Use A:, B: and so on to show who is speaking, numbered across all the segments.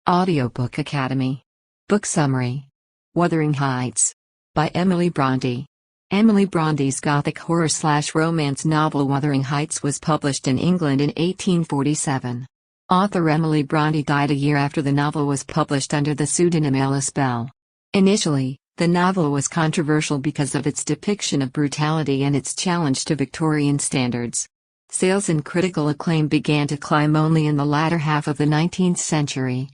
A: Audiobook Academy. Book Summary. Wuthering Heights. By Emily Bronte. Emily Bronte's gothic horror/romance novel Wuthering Heights was published in England in 1847. Author Emily Bronte died a year after the novel was published under the pseudonym Alice Bell. Initially, the novel was controversial because of its depiction of brutality and its challenge to Victorian standards. Sales and critical acclaim began to climb only in the latter half of the 19th century.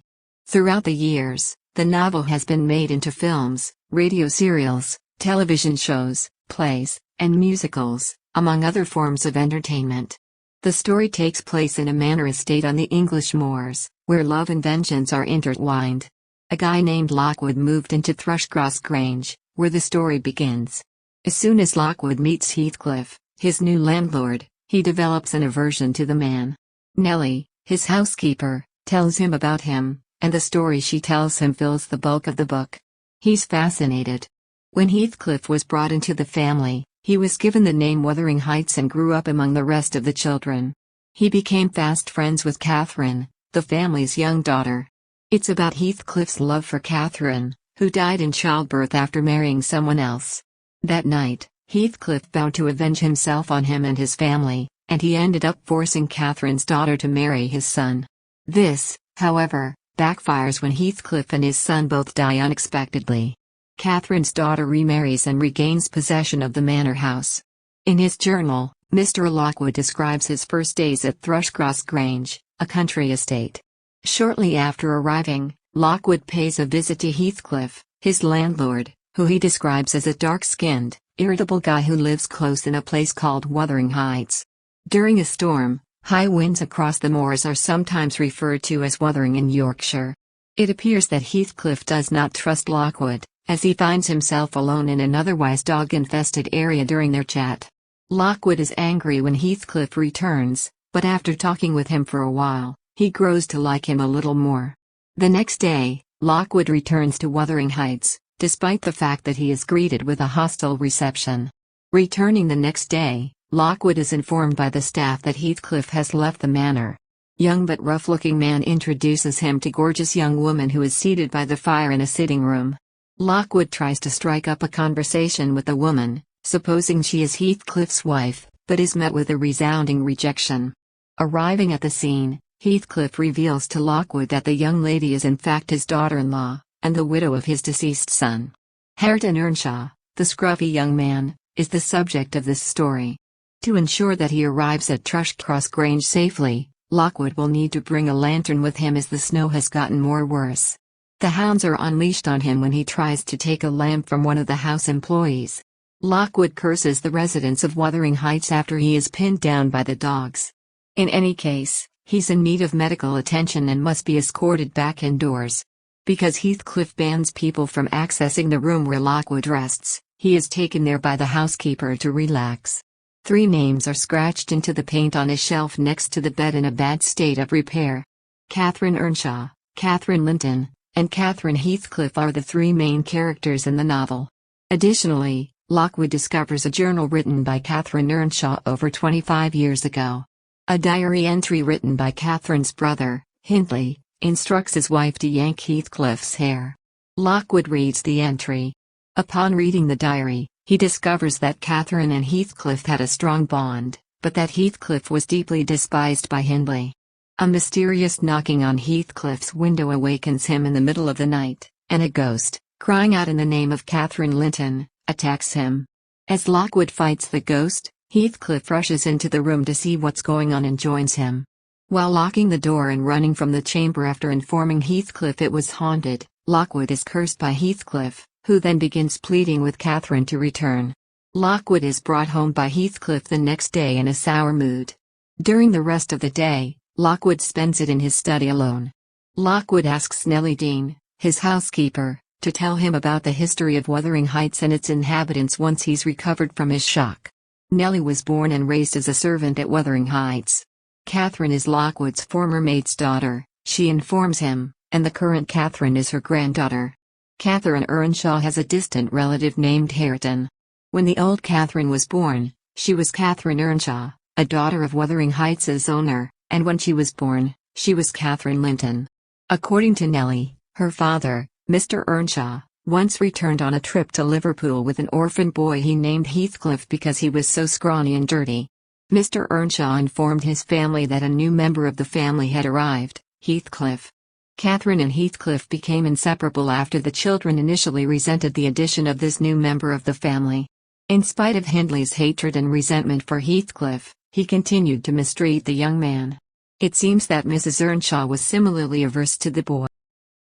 A: Throughout the years, the novel has been made into films, radio serials, television shows, plays, and musicals, among other forms of entertainment. The story takes place in a manor estate on the English moors, where love and vengeance are intertwined. A guy named Lockwood moved into Thrushcross Grange, where the story begins. As soon as Lockwood meets Heathcliff, his new landlord, he develops an aversion to the man. Nellie, his housekeeper, tells him about him, and the story she tells him fills the bulk of the book. He's fascinated. When Heathcliff was brought into the family, he was given the name Wuthering Heights and grew up among the rest of the children. He became fast friends with Catherine, the family's young daughter. It's about Heathcliff's love for Catherine, who died in childbirth after marrying someone else. That night, Heathcliff vowed to avenge himself on him and his family, and he ended up forcing Catherine's daughter to marry his son. This, however, backfires when Heathcliff and his son both die unexpectedly. Catherine's daughter remarries and regains possession of the manor house. In his journal, Mr. Lockwood describes his first days at Thrushcross Grange, a country estate. Shortly after arriving, Lockwood pays a visit to Heathcliff, his landlord, who he describes as a dark-skinned, irritable guy who lives close in a place called Wuthering Heights. During a storm, high winds across the moors are sometimes referred to as Wuthering in Yorkshire. It appears that Heathcliff does not trust Lockwood, as he finds himself alone in an otherwise dog-infested area during their chat. Lockwood is angry when Heathcliff returns, but after talking with him for a while, he grows to like him a little more. The next day, Lockwood returns to Wuthering Heights, despite the fact that he is greeted with a hostile reception. Returning the next day, Lockwood is informed by the staff that Heathcliff has left the manor. Young but rough-looking man introduces him to gorgeous young woman who is seated by the fire in a sitting room. Lockwood tries to strike up a conversation with the woman, supposing she is Heathcliff's wife, but is met with a resounding rejection. Arriving at the scene, Heathcliff reveals to Lockwood that the young lady is in fact his daughter-in-law, and the widow of his deceased son. Hareton Earnshaw, the scruffy young man, is the subject of this story. To ensure that he arrives at Thrushcross Grange safely, Lockwood will need to bring a lantern with him as the snow has gotten more worse. The hounds are unleashed on him when he tries to take a lamb from one of the house employees. Lockwood curses the residents of Wuthering Heights after he is pinned down by the dogs. In any case, he's in need of medical attention and must be escorted back indoors. Because Heathcliff bans people from accessing the room where Lockwood rests, he is taken there by the housekeeper to relax. 3 names are scratched into the paint on a shelf next to the bed in a bad state of repair. Catherine Earnshaw, Catherine Linton, and Catherine Heathcliff are the 3 main characters in the novel. Additionally, Lockwood discovers a journal written by Catherine Earnshaw over 25 years ago. A diary entry written by Catherine's brother, Hindley, instructs his wife to yank Heathcliff's hair. Lockwood reads the entry. Upon reading the diary, he discovers that Catherine and Heathcliff had a strong bond, but that Heathcliff was deeply despised by Hindley. A mysterious knocking on Heathcliff's window awakens him in the middle of the night, and a ghost, crying out in the name of Catherine Linton, attacks him. As Lockwood fights the ghost, Heathcliff rushes into the room to see what's going on and joins him. While locking the door and running from the chamber after informing Heathcliff it was haunted, Lockwood is cursed by Heathcliff, who then begins pleading with Catherine to return. Lockwood is brought home by Heathcliff the next day in a sour mood. During the rest of the day, Lockwood spends it in his study alone. Lockwood asks Nellie Dean, his housekeeper, to tell him about the history of Wuthering Heights and its inhabitants once he's recovered from his shock. Nellie was born and raised as a servant at Wuthering Heights. Catherine is Lockwood's former maid's daughter, she informs him, and the current Catherine is her granddaughter. Catherine Earnshaw has a distant relative named Hareton. When the old Catherine was born, she was Catherine Earnshaw, a daughter of Wuthering Heights' owner, and when she was born, she was Catherine Linton. According to Nellie, her father, Mr. Earnshaw, once returned on a trip to Liverpool with an orphan boy he named Heathcliff because he was so scrawny and dirty. Mr. Earnshaw informed his family that a new member of the family had arrived, Heathcliff. Catherine and Heathcliff became inseparable after the children initially resented the addition of this new member of the family. In spite of Hindley's hatred and resentment for Heathcliff, he continued to mistreat the young man. It seems that Mrs. Earnshaw was similarly averse to the boy.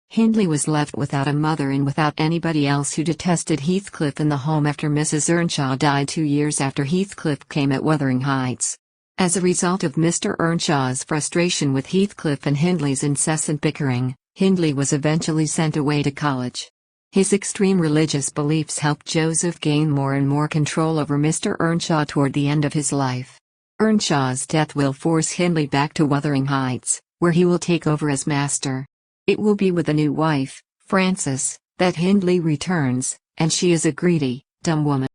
A: Hindley was left without a mother and without anybody else who detested Heathcliff in the home after Mrs. Earnshaw died 2 years after Heathcliff came at Wuthering Heights. As a result of Mr. Earnshaw's frustration with Heathcliff and Hindley's incessant bickering, Hindley was eventually sent away to college. His extreme religious beliefs helped Joseph gain more and more control over Mr. Earnshaw toward the end of his life. Earnshaw's death will force Hindley back to Wuthering Heights, where he will take over as master. It will be with a new wife, Frances, that Hindley returns, and she is a greedy, dumb woman.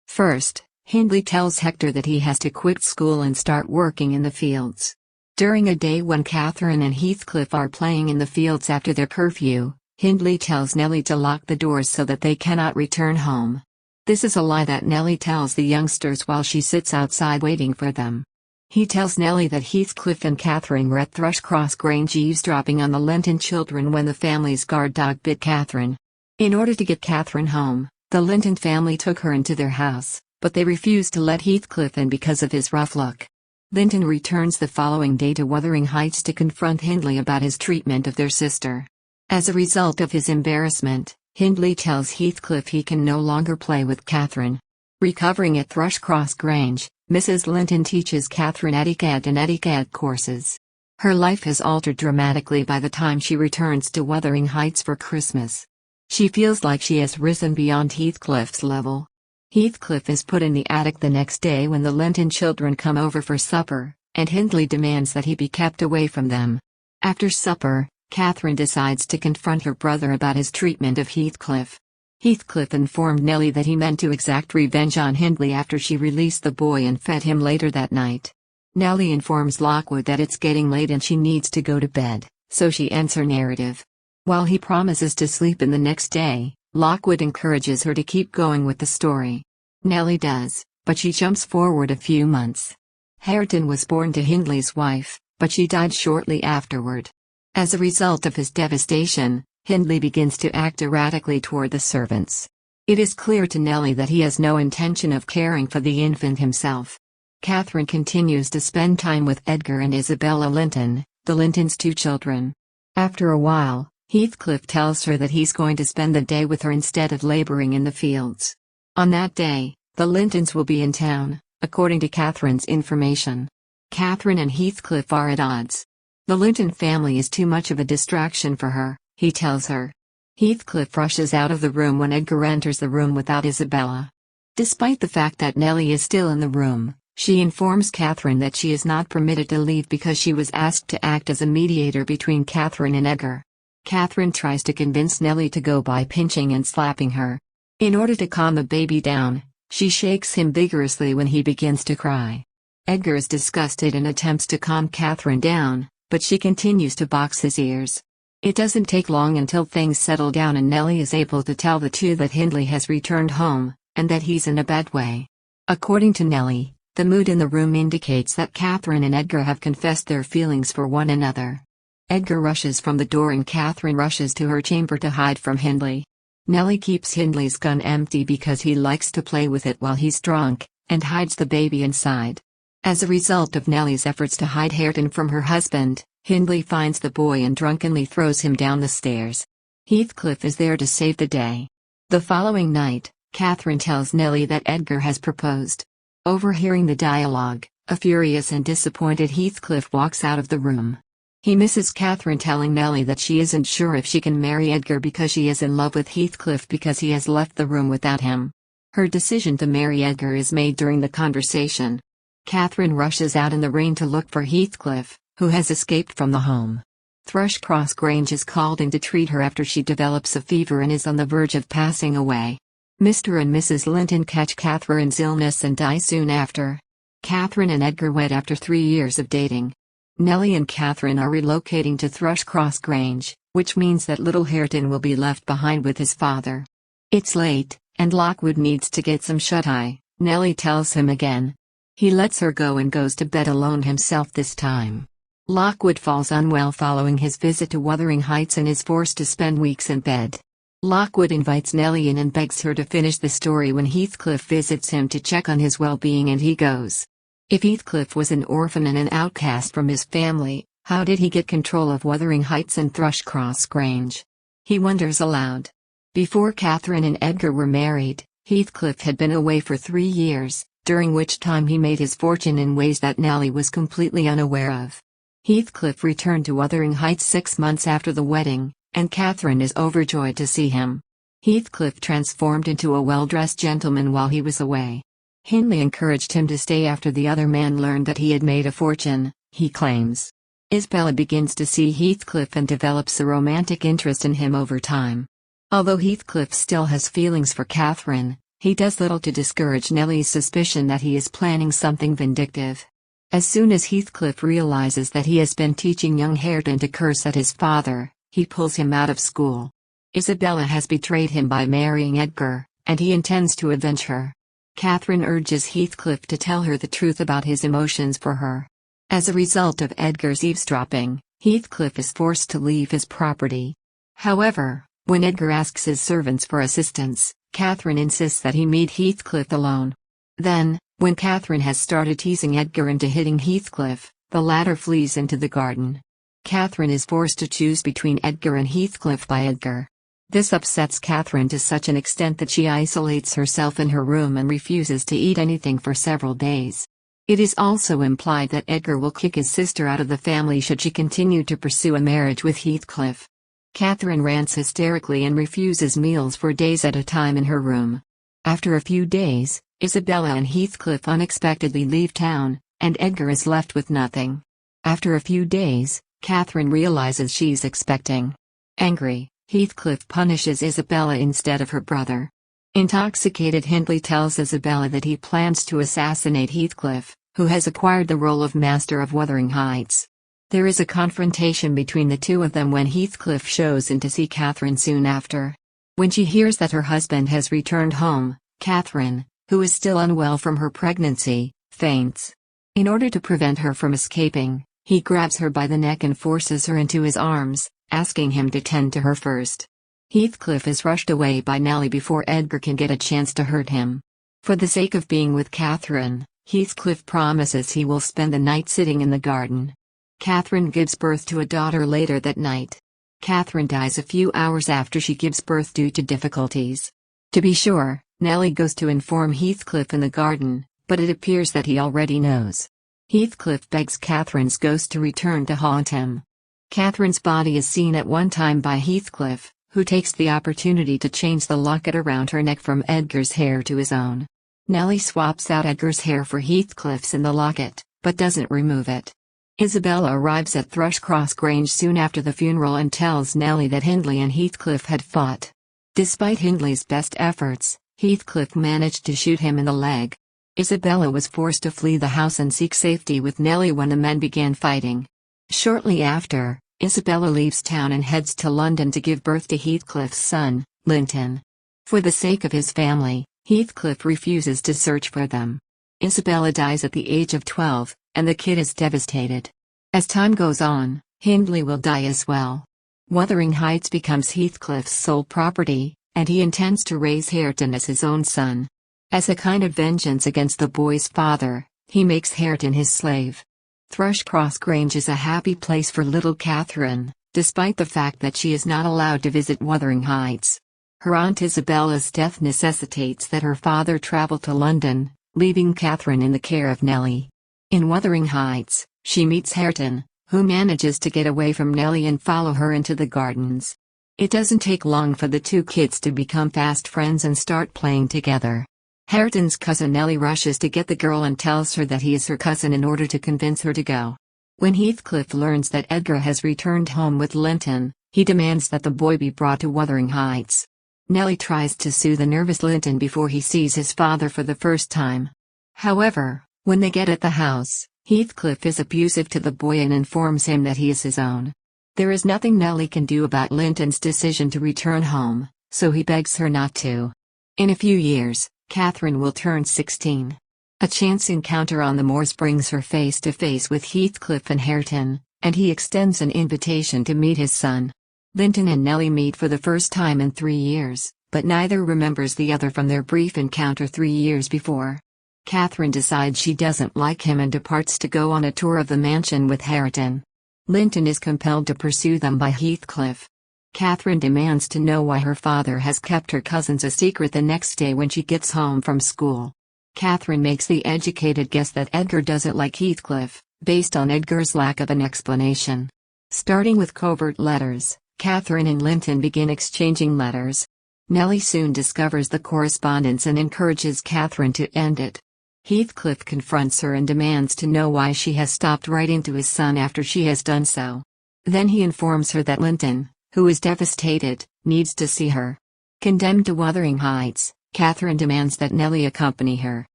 A: First, Hindley tells Hector that he has to quit school and start working in the fields. During a day when Catherine and Heathcliff are playing in the fields after their curfew, Hindley tells Nellie to lock the doors so that they cannot return home. This is a lie that Nellie tells the youngsters while she sits outside waiting for them. He tells Nellie that Heathcliff and Catherine were at Thrushcross Grange eavesdropping on the Linton children when the family's guard dog bit Catherine. In order to get Catherine home, the Linton family took her into their house, but they refused to let Heathcliff in because of his rough look. Linton returns the following day to Wuthering Heights to confront Hindley about his treatment of their sister. As a result of his embarrassment, Hindley tells Heathcliff he can no longer play with Catherine. Recovering at Thrushcross Grange, Mrs. Linton teaches Catherine etiquette and etiquette courses. Her life has altered dramatically by the time she returns to Wuthering Heights for Christmas. She feels like she has risen beyond Heathcliff's level. Heathcliff is put in the attic the next day when the Linton children come over for supper, and Hindley demands that he be kept away from them. After supper, Catherine decides to confront her brother about his treatment of Heathcliff. Heathcliff informed Nellie that he meant to exact revenge on Hindley after she released the boy and fed him later that night. Nellie informs Lockwood that it's getting late and she needs to go to bed, so she ends her narrative. While he promises to sleep in the next day, Lockwood encourages her to keep going with the story. Nellie does, but she jumps forward a few months. Hareton was born to Hindley's wife, but she died shortly afterward. As a result of his devastation, Hindley begins to act erratically toward the servants. It is clear to Nellie that he has no intention of caring for the infant himself. Catherine continues to spend time with Edgar and Isabella Linton, the Lintons' 2 children. After a while, Heathcliff tells her that he's going to spend the day with her instead of laboring in the fields. On that day, the Lintons will be in town, according to Catherine's information. Catherine and Heathcliff are at odds. The Linton family is too much of a distraction for her, he tells her. Heathcliff rushes out of the room when Edgar enters the room without Isabella. Despite the fact that Nellie is still in the room, she informs Catherine that she is not permitted to leave because she was asked to act as a mediator between Catherine and Edgar. Catherine tries to convince Nellie to go by pinching and slapping her. In order to calm the baby down, she shakes him vigorously when he begins to cry. Edgar is disgusted and attempts to calm Catherine down, but she continues to box his ears. It doesn't take long until things settle down and Nellie is able to tell the two that Hindley has returned home, and that he's in a bad way. According to Nellie, the mood in the room indicates that Catherine and Edgar have confessed their feelings for one another. Edgar rushes from the door and Catherine rushes to her chamber to hide from Hindley. Nellie keeps Hindley's gun empty because he likes to play with it while he's drunk, and hides the baby inside. As a result of Nellie's efforts to hide Hareton from her husband, Hindley finds the boy and drunkenly throws him down the stairs. Heathcliff is there to save the day. The following night, Catherine tells Nellie that Edgar has proposed. Overhearing the dialogue, a furious and disappointed Heathcliff walks out of the room. He misses Catherine telling Nellie that she isn't sure if she can marry Edgar because she is in love with Heathcliff because he has left the room without him. Her decision to marry Edgar is made during the conversation. Catherine rushes out in the rain to look for Heathcliff, who has escaped from the home. Thrushcross Grange is called in to treat her after she develops a fever and is on the verge of passing away. Mr. and Mrs. Linton catch Catherine's illness and die soon after. Catherine and Edgar wed after 3 years of dating. Nellie and Catherine are relocating to Thrushcross Grange, which means that little Hareton will be left behind with his father. It's late, and Lockwood needs to get some shut-eye, Nellie tells him again. He lets her go and goes to bed alone himself this time. Lockwood falls unwell following his visit to Wuthering Heights and is forced to spend weeks in bed. Lockwood invites Nellie in and begs her to finish the story when Heathcliff visits him to check on his well-being, and he goes. If Heathcliff was an orphan and an outcast from his family, how did he get control of Wuthering Heights and Thrushcross Grange? He wonders aloud. Before Catherine and Edgar were married, Heathcliff had been away for 3 years, during which time he made his fortune in ways that Nellie was completely unaware of. Heathcliff returned to Wuthering Heights 6 months after the wedding, and Catherine is overjoyed to see him. Heathcliff transformed into a well-dressed gentleman while he was away. Hindley encouraged him to stay after the other man learned that he had made a fortune, he claims. Isabella begins to see Heathcliff and develops a romantic interest in him over time. Although Heathcliff still has feelings for Catherine, he does little to discourage Nellie's suspicion that he is planning something vindictive. As soon as Heathcliff realizes that he has been teaching young Hareton to curse at his father, he pulls him out of school. Isabella has betrayed him by marrying Edgar, and he intends to avenge her. Catherine urges Heathcliff to tell her the truth about his emotions for her. As a result of Edgar's eavesdropping, Heathcliff is forced to leave his property. However, when Edgar asks his servants for assistance, Catherine insists that he meet Heathcliff alone. Then, when Catherine has started teasing Edgar into hitting Heathcliff, the latter flees into the garden. Catherine is forced to choose between Edgar and Heathcliff by Edgar. This upsets Catherine to such an extent that she isolates herself in her room and refuses to eat anything for several days. It is also implied that Edgar will kick his sister out of the family should she continue to pursue a marriage with Heathcliff. Catherine rants hysterically and refuses meals for days at a time in her room. After a few days, Isabella and Heathcliff unexpectedly leave town, and Edgar is left with nothing. After a few days, Catherine realizes she's expecting. Angry, Heathcliff punishes Isabella instead of her brother. Intoxicated, Hindley tells Isabella that he plans to assassinate Heathcliff, who has acquired the role of Master of Wuthering Heights. There is a confrontation between the two of them when Heathcliff shows in to see Catherine soon after. When she hears that her husband has returned home, Catherine, who is still unwell from her pregnancy, faints. In order to prevent her from escaping, he grabs her by the neck and forces her into his arms, asking him to tend to her first. Heathcliff is rushed away by Nellie before Edgar can get a chance to hurt him. For the sake of being with Catherine, Heathcliff promises he will spend the night sitting in the garden. Catherine gives birth to a daughter later that night. Catherine dies a few hours after she gives birth due to difficulties. To be sure, Nellie goes to inform Heathcliff in the garden, but it appears that he already knows. Heathcliff begs Catherine's ghost to return to haunt him. Catherine's body is seen at one time by Heathcliff, who takes the opportunity to change the locket around her neck from Edgar's hair to his own. Nellie swaps out Edgar's hair for Heathcliff's in the locket, but doesn't remove it. Isabella arrives at Thrushcross Grange soon after the funeral and tells Nellie that Hindley and Heathcliff had fought. Despite Hindley's best efforts, Heathcliff managed to shoot him in the leg. Isabella was forced to flee the house and seek safety with Nellie when the men began fighting. Shortly after, Isabella leaves town and heads to London to give birth to Heathcliff's son, Linton. For the sake of his family, Heathcliff refuses to search for them. Isabella dies at the age of 12, and the kid is devastated. As time goes on, Hindley will die as well. Wuthering Heights becomes Heathcliff's sole property, and he intends to raise Hareton as his own son. As a kind of vengeance against the boy's father, he makes Hareton his slave. Thrushcross Grange is a happy place for little Catherine, despite the fact that she is not allowed to visit Wuthering Heights. Her aunt Isabella's death necessitates that her father travel to London, leaving Catherine in the care of Nellie. In Wuthering Heights, she meets Hareton, who manages to get away from Nellie and follow her into the gardens. It doesn't take long for the two kids to become fast friends and start playing together. Hareton's cousin Nellie rushes to get the girl and tells her that he is her cousin in order to convince her to go. When Heathcliff learns that Edgar has returned home with Linton, he demands that the boy be brought to Wuthering Heights. Nellie tries to soothe the nervous Linton before he sees his father for the first time. However, when they get at the house, Heathcliff is abusive to the boy and informs him that he is his own. There is nothing Nellie can do about Linton's decision to return home, so he begs her not to. In a few years, Catherine will turn 16. A chance encounter on the moors brings her face to face with Heathcliff and Hareton, and he extends an invitation to meet his son. Linton and Nellie meet for the first time in 3 years, but neither remembers the other from their brief encounter 3 years before. Catherine decides she doesn't like him and departs to go on a tour of the mansion with Hareton. Linton is compelled to pursue them by Heathcliff. Catherine demands to know why her father has kept her cousins a secret the next day when she gets home from school. Catherine makes the educated guess that Edgar doesn't like Heathcliff, based on Edgar's lack of an explanation. Starting with covert letters, Catherine and Linton begin exchanging letters. Nellie soon discovers the correspondence and encourages Catherine to end it. Heathcliff confronts her and demands to know why she has stopped writing to his son after she has done so. Then he informs her that Linton, who is devastated, needs to see her. Condemned to Wuthering Heights, Catherine demands that Nellie accompany her.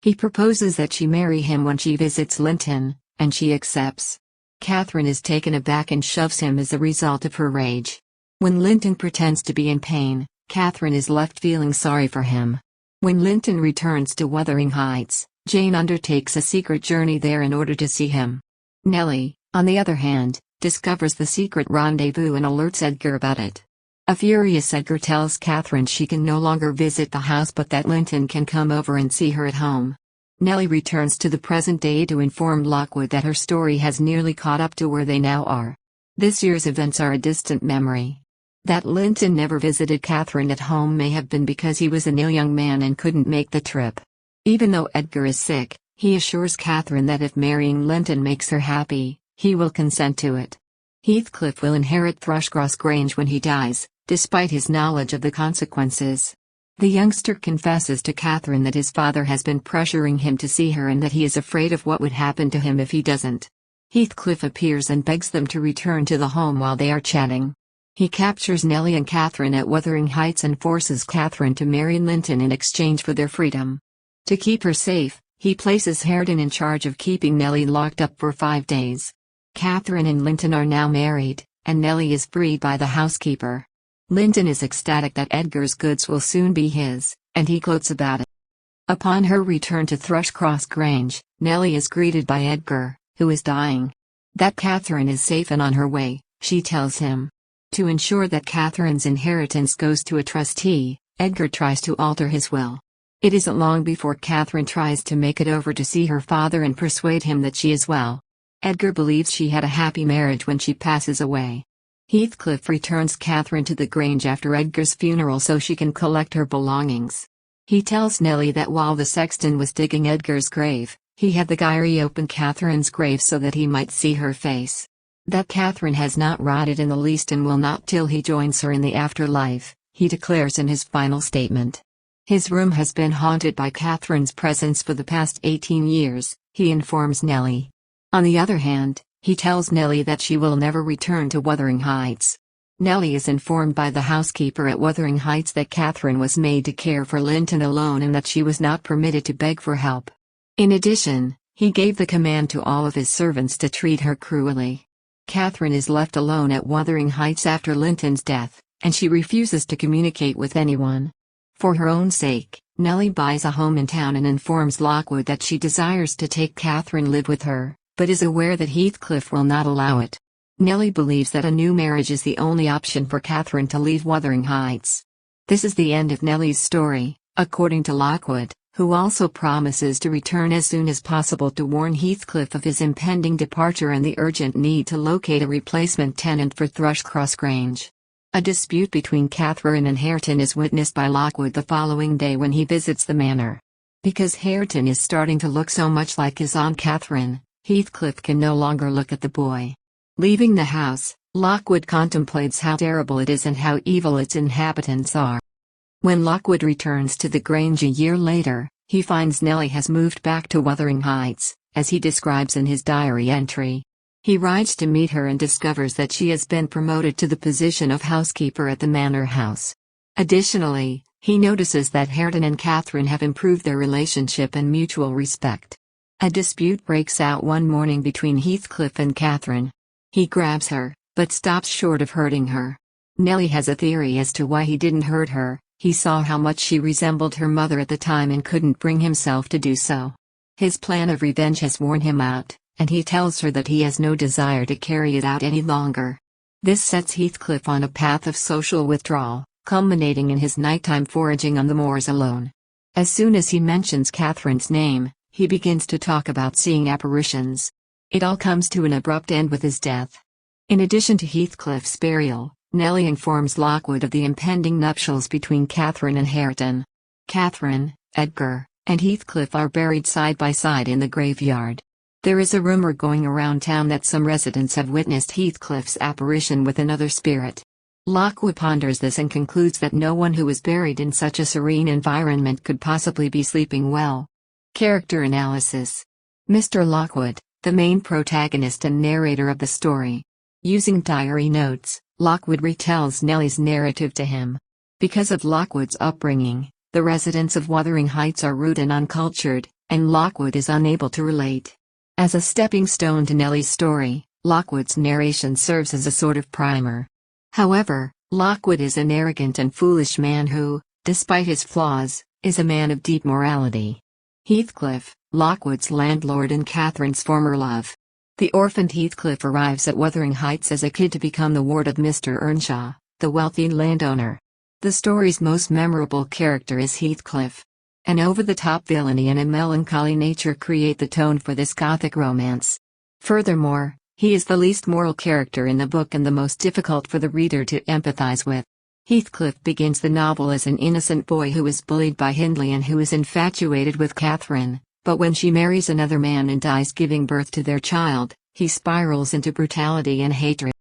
A: He proposes that she marry him when she visits Linton, and she accepts. Catherine is taken aback and shoves him as a result of her rage. When Linton pretends to be in pain, Catherine is left feeling sorry for him. When Linton returns to Wuthering Heights, Jane undertakes a secret journey there in order to see him. Nellie, on the other hand, discovers the secret rendezvous and alerts Edgar about it. A furious Edgar tells Catherine she can no longer visit the house but that Linton can come over and see her at home. Nellie returns to the present day to inform Lockwood that her story has nearly caught up to where they now are. This year's events are a distant memory. That Linton never visited Catherine at home may have been because he was an ill young man and couldn't make the trip. Even though Edgar is sick, he assures Catherine that if marrying Linton makes her happy, he will consent to it. Heathcliff will inherit Thrushcross Grange when he dies, despite his knowledge of the consequences. The youngster confesses to Catherine that his father has been pressuring him to see her and that he is afraid of what would happen to him if he doesn't. Heathcliff appears and begs them to return to the home while they are chatting. He captures Nellie and Catherine at Wuthering Heights and forces Catherine to marry Linton in exchange for their freedom. To keep her safe, he places Hareton in charge of keeping Nellie locked up for 5 days. Catherine and Linton are now married, and Nellie is freed by the housekeeper. Linton is ecstatic that Edgar's goods will soon be his, and he gloats about it. Upon her return to Thrushcross Grange, Nellie is greeted by Edgar, who is dying. That Catherine is safe and on her way, she tells him. To ensure that Catherine's inheritance goes to a trustee, Edgar tries to alter his will. It isn't long before Catherine tries to make it over to see her father and persuade him that she is well. Edgar believes she had a happy marriage when she passes away. Heathcliff returns Catherine to the Grange after Edgar's funeral so she can collect her belongings. He tells Nellie that while the sexton was digging Edgar's grave, he had the guy reopen Catherine's grave so that he might see her face. That Catherine has not rotted in the least and will not till he joins her in the afterlife, he declares in his final statement. His room has been haunted by Catherine's presence for the past 18 years, he informs Nellie. On the other hand, he tells Nellie that she will never return to Wuthering Heights. Nellie is informed by the housekeeper at Wuthering Heights that Catherine was made to care for Linton alone and that she was not permitted to beg for help. In addition, he gave the command to all of his servants to treat her cruelly. Catherine is left alone at Wuthering Heights after Linton's death, and she refuses to communicate with anyone. For her own sake, Nellie buys a home in town and informs Lockwood that she desires to take Catherine live with her, but is aware that Heathcliff will not allow it. Nellie believes that a new marriage is the only option for Catherine to leave Wuthering Heights. This is the end of Nellie's story, according to Lockwood, who also promises to return as soon as possible to warn Heathcliff of his impending departure and the urgent need to locate a replacement tenant for Thrushcross Grange. A dispute between Catherine and Hareton is witnessed by Lockwood the following day when he visits the manor. Because Hareton is starting to look so much like his Aunt Catherine, Heathcliff can no longer look at the boy. Leaving the house, Lockwood contemplates how terrible it is and how evil its inhabitants are. When Lockwood returns to the Grange a year later, he finds Nellie has moved back to Wuthering Heights, as he describes in his diary entry. He rides to meet her and discovers that she has been promoted to the position of housekeeper at the manor house. Additionally, he notices that Hareton and Catherine have improved their relationship and mutual respect. A dispute breaks out one morning between Heathcliff and Catherine. He grabs her, but stops short of hurting her. Nellie has a theory as to why he didn't hurt her. He saw how much she resembled her mother at the time and couldn't bring himself to do so. His plan of revenge has worn him out, and he tells her that he has no desire to carry it out any longer. This sets Heathcliff on a path of social withdrawal, culminating in his nighttime foraging on the moors alone. As soon as he mentions Catherine's name, he begins to talk about seeing apparitions. It all comes to an abrupt end with his death. In addition to Heathcliff's burial, Nellie informs Lockwood of the impending nuptials between Catherine and Hareton. Catherine, Edgar, and Heathcliff are buried side by side in the graveyard. There is a rumor going around town that some residents have witnessed Heathcliff's apparition with another spirit. Lockwood ponders this and concludes that no one who was buried in such a serene environment could possibly be sleeping well. Character analysis. Mr. Lockwood, the main protagonist and narrator of the story. Using diary notes, Lockwood retells Nellie's narrative to him. Because of Lockwood's upbringing, the residents of Wuthering Heights are rude and uncultured, and Lockwood is unable to relate. As a stepping stone to Nellie's story, Lockwood's narration serves as a sort of primer. However, Lockwood is an arrogant and foolish man who, despite his flaws, is a man of deep morality. Heathcliff, Lockwood's landlord and Catherine's former love. The orphaned Heathcliff arrives at Wuthering Heights as a kid to become the ward of Mr. Earnshaw, the wealthy landowner. The story's most memorable character is Heathcliff. An over-the-top villainy and a melancholy nature create the tone for this gothic romance. Furthermore, he is the least moral character in the book and the most difficult for the reader to empathize with. Heathcliff begins the novel as an innocent boy who is bullied by Hindley and who is infatuated with Catherine, but when she marries another man and dies giving birth to their child, he spirals into brutality and hatred.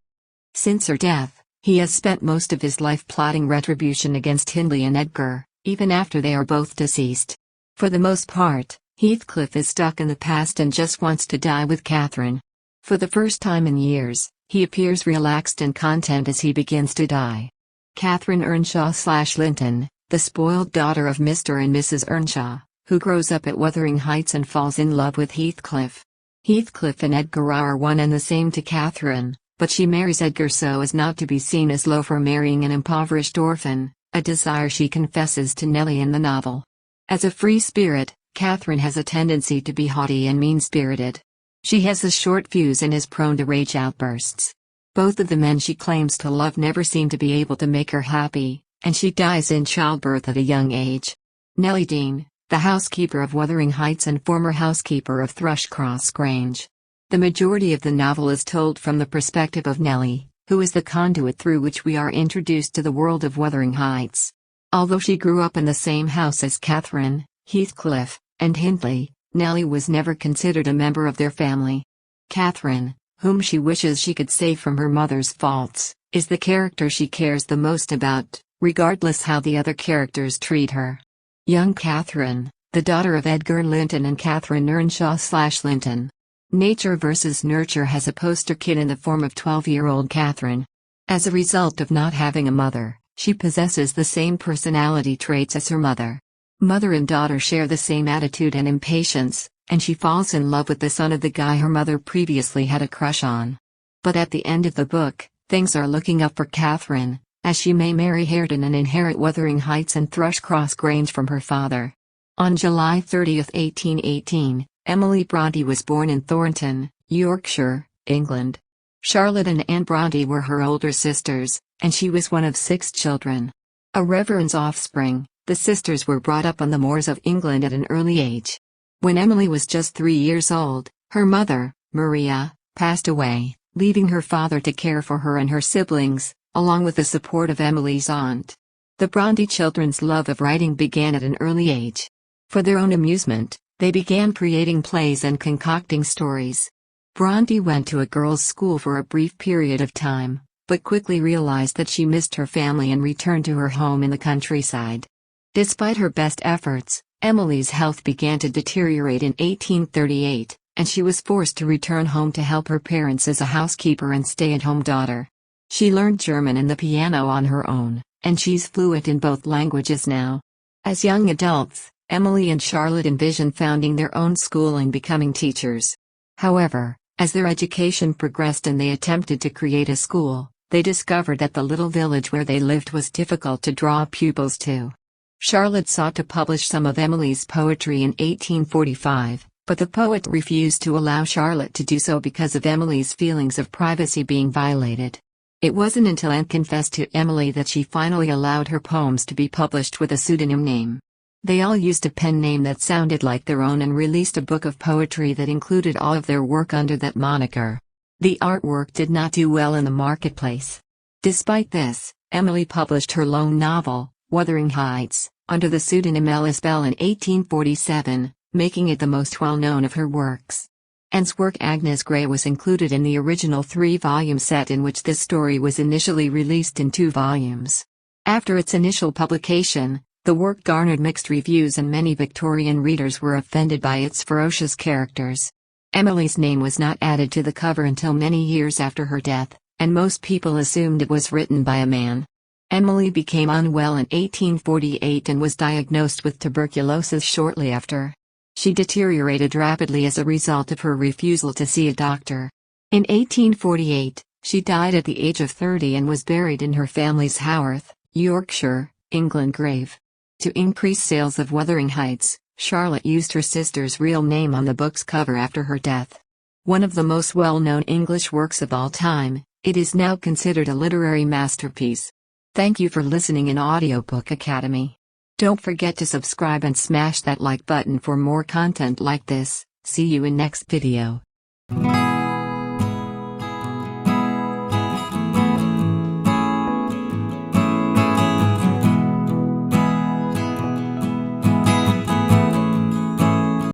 A: Since her death, he has spent most of his life plotting retribution against Hindley and Edgar, even after they are both deceased. For the most part, Heathcliff is stuck in the past and just wants to die with Catherine. For the first time in years, he appears relaxed and content as he begins to die. Catherine Earnshaw/Linton, the spoiled daughter of Mr. and Mrs. Earnshaw, who grows up at Wuthering Heights and falls in love with Heathcliff. Heathcliff and Edgar are one and the same to Catherine, but she marries Edgar so as not to be seen as low for marrying an impoverished orphan, a desire she confesses to Nellie in the novel. As a free spirit, Catherine has a tendency to be haughty and mean-spirited. She has a short fuse and is prone to rage outbursts. Both of the men she claims to love never seem to be able to make her happy, and she dies in childbirth at a young age. Nellie Dean, the housekeeper of Wuthering Heights and former housekeeper of Thrushcross Grange. The majority of the novel is told from the perspective of Nellie, who is the conduit through which we are introduced to the world of Wuthering Heights. Although she grew up in the same house as Catherine, Heathcliff, and Hindley, Nellie was never considered a member of their family. Catherine, whom she wishes she could save from her mother's faults, is the character she cares the most about, regardless how the other characters treat her. Young Catherine, the daughter of Edgar Linton and Catherine Earnshaw/Linton. Nature versus nurture has a poster kid in the form of 12-year-old Catherine. As a result of not having a mother, she possesses the same personality traits as her mother. Mother and daughter share the same attitude and impatience, and she falls in love with the son of the guy her mother previously had a crush on. But at the end of the book, things are looking up for Catherine, as she may marry Hareton and inherit Wuthering Heights and Thrushcross Grange from her father. On July 30, 1818, Emily Bronte was born in Thornton, Yorkshire, England. Charlotte and Anne Bronte were her older sisters, and she was one of 6 children. A reverend's offspring, the sisters were brought up on the moors of England at an early age. When Emily was just 3 years old, her mother, Maria, passed away, leaving her father to care for her and her siblings, along with the support of Emily's aunt. The Bronte children's love of writing began at an early age. For their own amusement, they began creating plays and concocting stories. Bronte went to a girls' school for a brief period of time, but quickly realized that she missed her family and returned to her home in the countryside. Despite her best efforts, Emily's health began to deteriorate in 1838, and she was forced to return home to help her parents as a housekeeper and stay-at-home daughter. She learned German and the piano on her own, and she's fluent in both languages now. As young adults, Emily and Charlotte envisioned founding their own school and becoming teachers. However, as their education progressed and they attempted to create a school, they discovered that the little village where they lived was difficult to draw pupils to. Charlotte sought to publish some of Emily's poetry in 1845, but the poet refused to allow Charlotte to do so because of Emily's feelings of privacy being violated. It wasn't until Anne confessed to Emily that she finally allowed her poems to be published with a pseudonym name. They all used a pen name that sounded like their own and released a book of poetry that included all of their work under that moniker. The artwork did not do well in the marketplace. Despite this, Emily published her lone novel, Wuthering Heights, under the pseudonym Ellis Bell in 1847, making it the most well-known of her works. Anne's work Agnes Grey was included in the original 3-volume set in which this story was initially released in 2 volumes. After its initial publication, the work garnered mixed reviews and many Victorian readers were offended by its ferocious characters. Emily's name was not added to the cover until many years after her death, and most people assumed it was written by a man. Emily became unwell in 1848 and was diagnosed with tuberculosis shortly after. She deteriorated rapidly as a result of her refusal to see a doctor. In 1848, she died at the age of 30 and was buried in her family's Haworth, Yorkshire, England grave. To increase sales of Wuthering Heights, Charlotte used her sister's real name on the book's cover after her death. One of the most well-known English works of all time, it is now considered a literary masterpiece. Thank you for listening in Audiobook Academy. Don't forget to subscribe and smash that like button for more content like this. See you in next video.